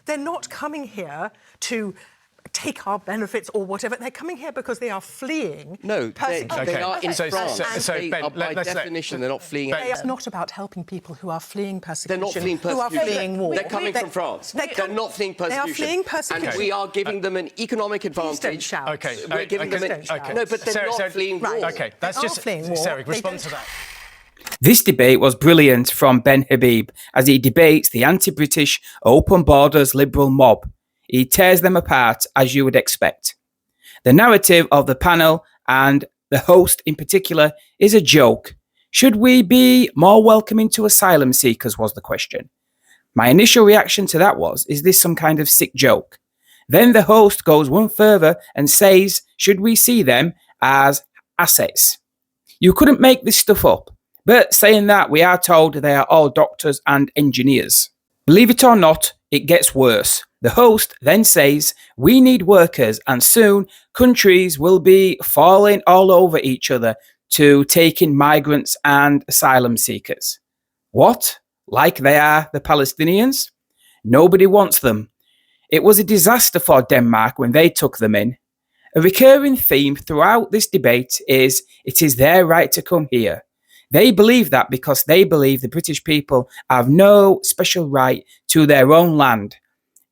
They're not coming here to take our benefits or whatever. They're coming here because they are fleeing. No, they are in France. So Ben, by definition, they're not fleeing. It's not about helping people who are fleeing persecution. They're not fleeing persecution. Who are fleeing war. They're coming from France. They're not fleeing persecution. They are fleeing persecution. And we are giving them an economic advantage. Please don't shout. Okay. We're giving them an... No, but they're not fleeing war. Right. Okay, that's just... Sarah, respond to that. This debate was brilliant from Ben Habib as he debates the anti-British, open borders liberal mob. He tears them apart as you would expect. The narrative of the panel and the host in particular is a joke. Should we be more welcoming to asylum seekers was the question. My initial reaction to that was, is this some kind of sick joke? Then the host goes one further and says, should we see them as assets? You couldn't make this stuff up. But saying that, we are told they are all doctors and engineers. Believe it or not, it gets worse. The host then says, we need workers and soon countries will be falling all over each other to take in migrants and asylum seekers. What? Like they are the Palestinians? Nobody wants them. It was a disaster for Denmark when they took them in. A recurring theme throughout this debate is it is their right to come here. They believe that because they believe the British people have no special right to their own land.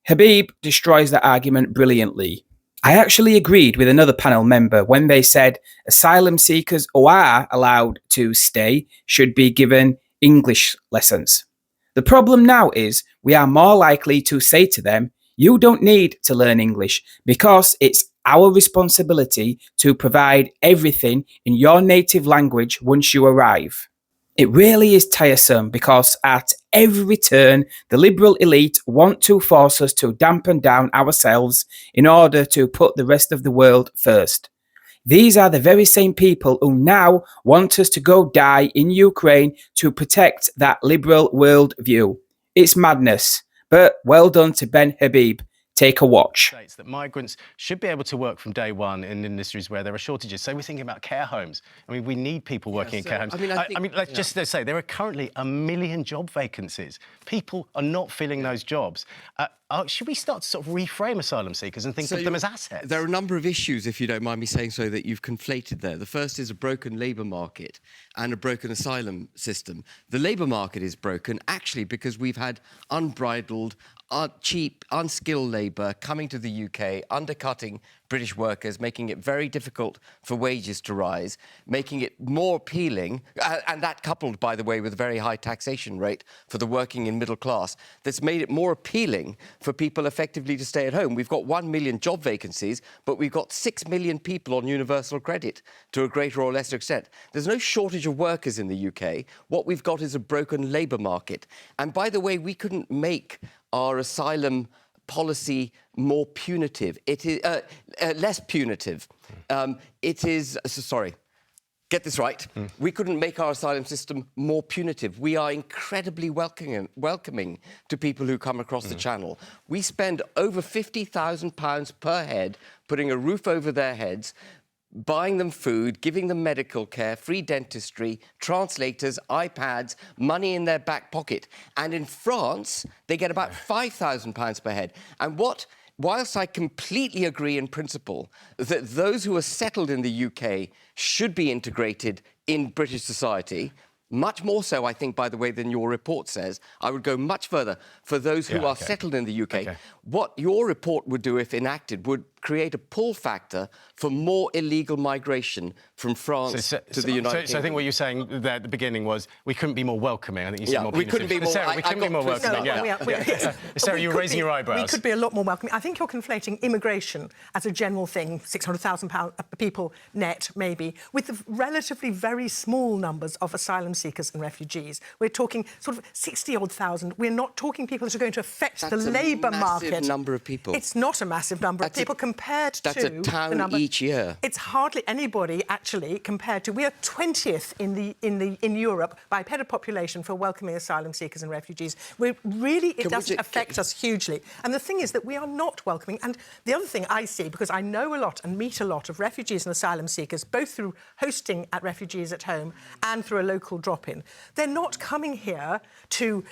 Habib destroys that argument brilliantly. I actually agreed with another panel member when they said asylum seekers who are allowed to stay should be given English lessons. The problem now is we are more likely to say to them, you don't need to learn English because it's our responsibility to provide everything in your native language once you arrive. It really is tiresome because at every turn, the liberal elite want to force us to dampen down ourselves in order to put the rest of the world first. These are the very same people who now want us to go die in Ukraine to protect that liberal worldview. It's madness, but well done to Ben Habib. Take a watch. That migrants should be able to work from day one in industries where there are shortages. So we're thinking about care homes. I mean, we need people working in care homes. Let's just say there are currently 1 million job vacancies. People are not filling those jobs. Should we start to sort of reframe asylum seekers and think of them as assets? There are a number of issues, if you don't mind me saying so, that you've conflated there. The first is a broken labour market and a broken asylum system. The labour market is broken actually because we've had unbridled, cheap, unskilled labour coming to the UK, undercutting British workers, making it very difficult for wages to rise, making it more appealing, and that coupled, by the way, with a very high taxation rate for the working and middle class, that's made it more appealing for people effectively to stay at home. We've got 1 million job vacancies, but we've got 6 million people on universal credit to a greater or lesser extent. There's no shortage of workers in the UK. What we've got is a broken labour market. And by the way, we couldn't make our asylum policy more punitive. It is less punitive. It is sorry. Get this right. We couldn't make our asylum system more punitive. We are incredibly welcoming to people who come across the channel. We spend over £50,000 per head putting a roof over their heads, buying them food, giving them medical care, free dentistry, translators, iPads, money in their back pocket. And in France, they get about £5,000 per head. And whilst I completely agree in principle that those who are settled in the UK should be integrated in British society, much more so, I think, by the way, than your report says, I would go much further for those who are settled in the UK. What your report would do, if enacted, would create a pull factor for more illegal migration from France to the United Kingdom. So I think what you're saying there at the beginning was we couldn't be more welcoming. I think you said more we couldn't be more... Sarah, we couldn't be more welcoming. Sarah, you're raising your eyebrows. We could be a lot more welcoming. I think you're conflating immigration as a general thing, 600,000 people net, maybe, with the relatively very small numbers of asylum seekers and refugees. We're talking sort of 60-odd thousand. We're not talking people that are going to affect the labour market. That's a massive number of people. It's not a massive number of people compared to That's a town each year. It's hardly anybody, actually, compared to... We are 20th in Europe by head of population for welcoming asylum seekers and refugees. It doesn't affect us hugely. And the thing is that we are not welcoming. And the other thing I see, because I know a lot and meet a lot of refugees and asylum seekers, both through hosting at refugees at home and through a local drop-in, they're not coming here to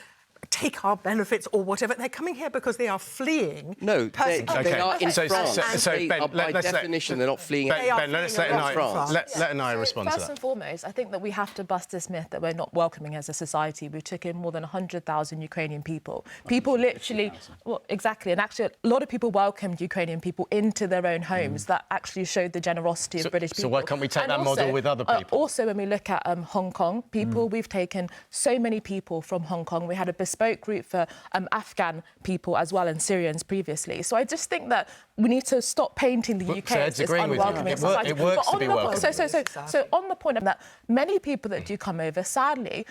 take our benefits or whatever. They're coming here because they are fleeing. No, they are in France. So Ben, by definition, they're not fleeing. Ben, let's let Anaya respond to that. First and foremost, I think that we have to bust this myth that we're not welcoming as a society. We took in more than 100,000 Ukrainian people. People literally, well, exactly, and actually a lot of people welcomed Ukrainian people into their own homes. That actually showed the generosity of British people. So why can't we take that model with other people? Also, when we look at Hong Kong, we've taken so many people from Hong Kong. We had a bespoke route for Afghan people as well and Syrians previously. So I just think that we need to stop painting the UK as this unwelcoming society. It works to be welcome. So on the point of that, many people that do come over, sadly,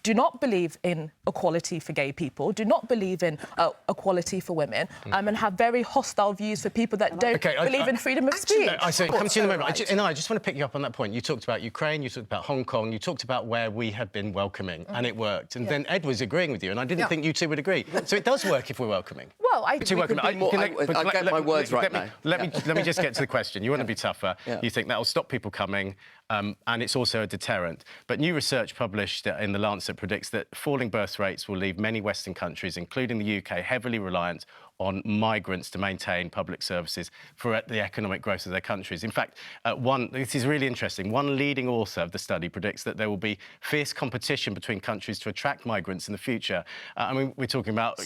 do not believe in equality for gay people, do not believe in equality for women, and have very hostile views for people that don't believe in freedom of speech. I say, come to you in a moment. And I just want to pick you up on that point. You talked about Ukraine, you talked about Hong Kong, you talked about where we have been welcoming, and it worked. And then Ed was agreeing with you, and I didn't think you two would agree. So it does work if we're welcoming. Well, I get my words right now. Let me just get to the question. You want to be tougher. You think that will stop people coming, and it's also a deterrent. But new research published in The Lancet predicts that falling birth rates will leave many Western countries, including the UK, heavily reliant on migrants to maintain public services for the economic growth of their countries. In fact, this is really interesting, one leading author of the study predicts that there will be fierce competition between countries to attract migrants in the future. I mean, we're talking about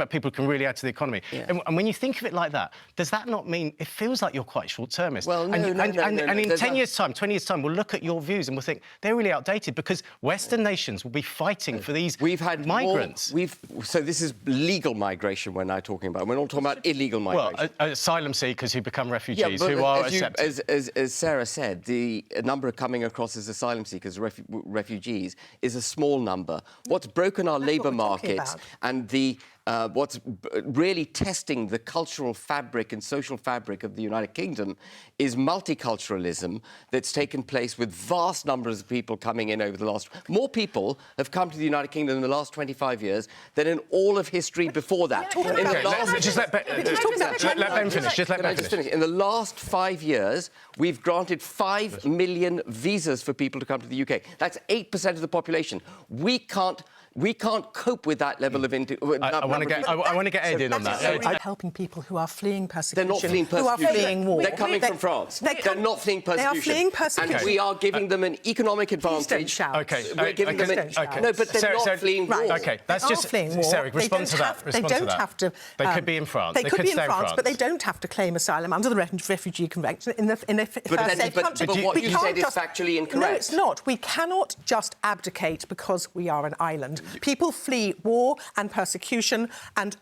people who can really add to the economy. Yeah. And when you think of it like that, does that not mean, it feels like you're quite short-termist? Well, no, and in 10 years' time, 20 years' time, we'll look at your views and we'll think, they're really outdated because Western nations will be fighting for these migrants. So this is legal migration we're now talking about. We're not talking about illegal migration. Well, asylum-seekers who become refugees, who are accepted. As Sarah said, the number coming across as asylum-seekers, refugees, is a small number. What's broken our labour markets and what's really testing the cultural fabric and social fabric of the United Kingdom is multiculturalism that's taken place with vast numbers of people coming in over the last... More people have come to the United Kingdom in the last 25 years than in all of history before that. Just let Ben finish. In the last 5 years, we've granted 5 million visas for people to come to the UK. That's 8% of the population. We can't cope with that level of... I want to get Ed in on that. Helping people who are fleeing persecution. They're not fleeing persecution. Who are fleeing war. They're coming from France. They're not fleeing persecution. They are fleeing persecution. And we are giving them an economic advantage. Please don't shout. OK. We're giving them an... No, but they're not fleeing war. OK, that's just... Sarah, respond to that. They don't have to... They could be in France. They could be in France, but they don't have to claim asylum under the Refugee Convention in a safe country. But what you said is factually incorrect. No, it's not. We cannot just abdicate because we are an island. People flee war and persecution, and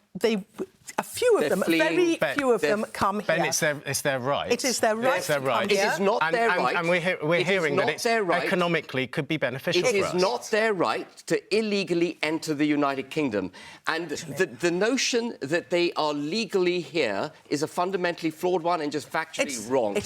a few of them, very few of them come here. Ben, it's their right. It is their right. It's their right. It is not their right. And we're hearing that it's economically could be beneficial for us. It is not their right to illegally enter the United Kingdom. And the notion that they are legally here is a fundamentally flawed one and just factually wrong.